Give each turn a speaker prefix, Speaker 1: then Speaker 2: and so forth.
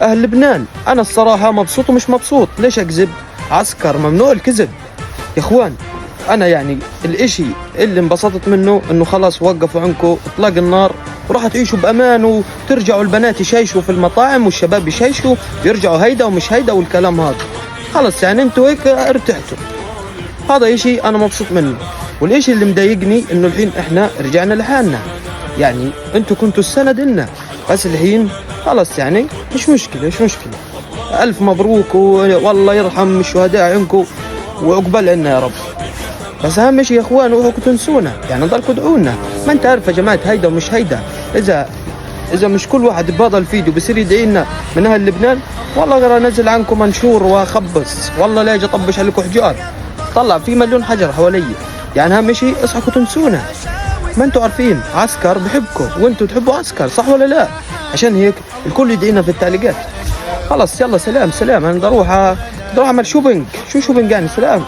Speaker 1: أهل لبنان. أنا الصراحة مبسوط ومش مبسوط. ليش أكذب؟ عسكر، ممنوع الكذب يا إخوان. أنا يعني الإشي اللي انبسطت منه إنه خلاص وقفوا عنكم إطلاق النار وراح تعيشوا بأمان، وترجعوا البنات يشيشوا في المطاعم والشباب يشيشوا، يرجعوا هيدا ومش هيدا والكلام هذا. خلص يعني انتوا هيك ارتحتوا. هذا إشي أنا مبسوط منه. والإشي اللي مضايقني إنه الحين إحنا رجعنا لحالنا. يعني انتوا كنتوا السند لنا، بس الحين خلص يعني مش مشكلة. ألف مبروك والله يرحم الشهداء عنكم وعقبال عنا يا رب. بس أهم شيء يا إخوان اوعوا تنسونا، يعني ضلكوا ادعونا. ما أنت عارف يا جماعة هيدا ومش هيدا. إذا مش كل واحد بهذا الفيديو بصير يدعي لنا من أهل لبنان، والله غير أنزل عنكم منشور وأخبص، والله لا أجي أطبش عليكم حجار. طلع في مليون حجر حوالي. يعني أهم شيء اصحوا تنسونا. ما انتوا عارفين عسكر بحبكم وانتوا تحبوا عسكر، صح ولا لا؟ عشان هيك الكل يدعينا في التعليقات. خلص يلا سلام. انا بدي اروح اعمل شوبينج. شو شوبينج يعني؟ سلام.